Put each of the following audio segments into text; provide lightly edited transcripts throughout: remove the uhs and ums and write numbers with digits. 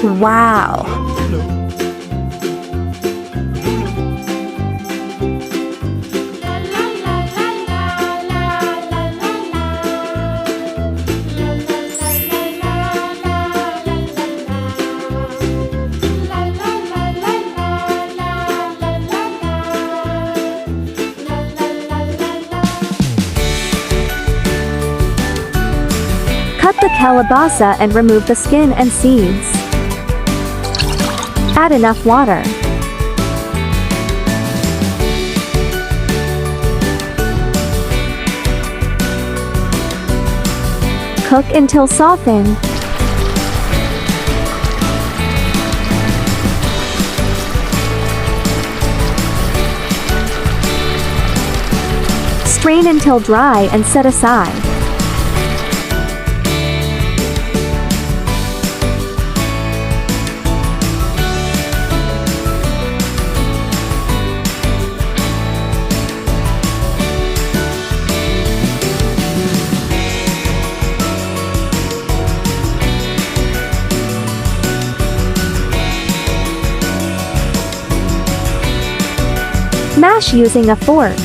Wow! Cut the kalabasa and remove the skin and seeds. Add enough water. Cook until softened. Strain until dry and set aside. Mash using a fork.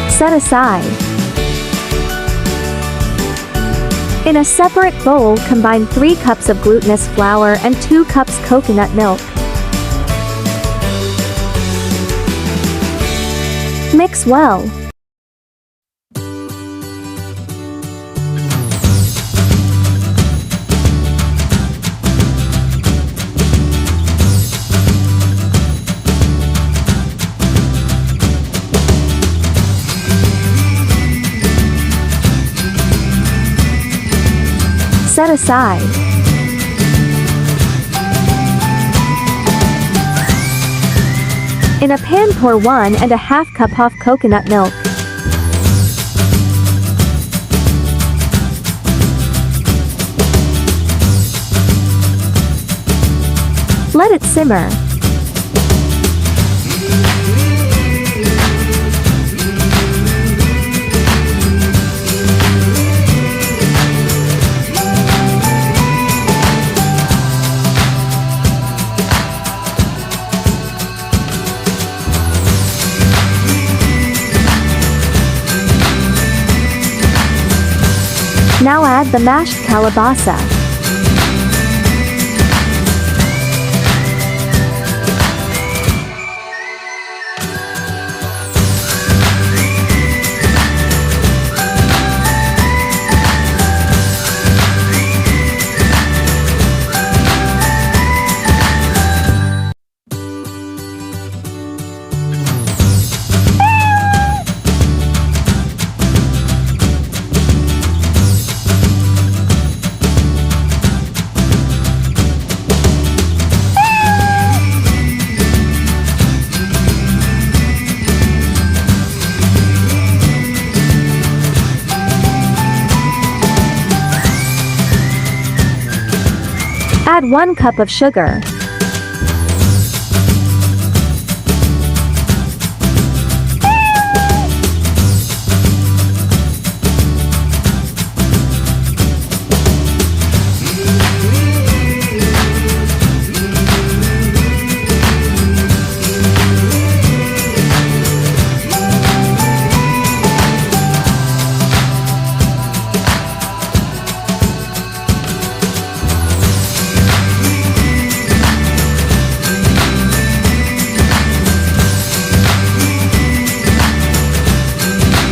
Set aside. In a separate bowl, combine 3 cups of glutinous flour and 2 cups coconut milk. Mix well. Set aside. In a pan, pour 1½ cup of coconut milk. Let it simmer. Now add the mashed kalabasa. Add 1 cup of sugar.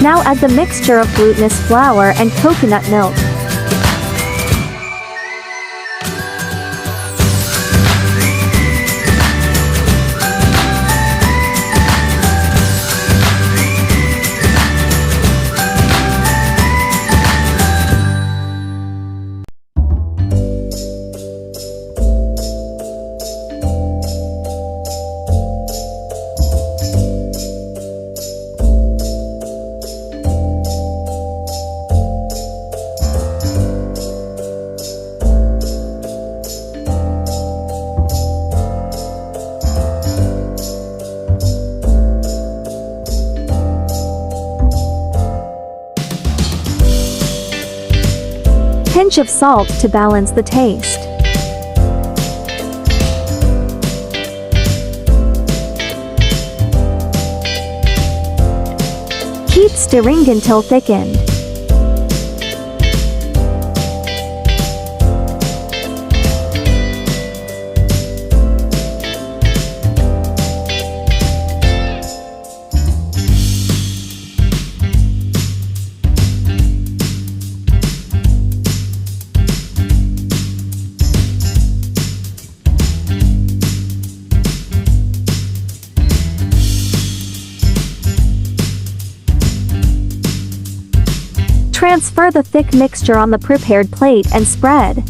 Now add the mixture of glutinous flour and coconut milk. pinch of salt to balance the taste. Keep stirring until thickened. Transfer the thick mixture on the prepared plate and spread.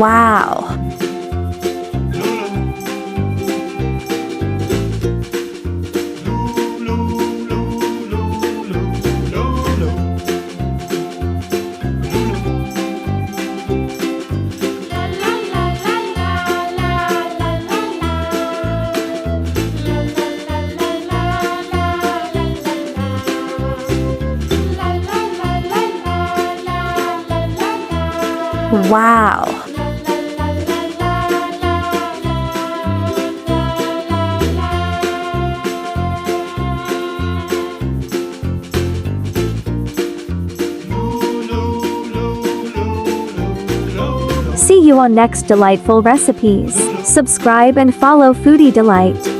Wow! Wow! See you on next delightful recipes. Subscribe and follow Foodie Delight.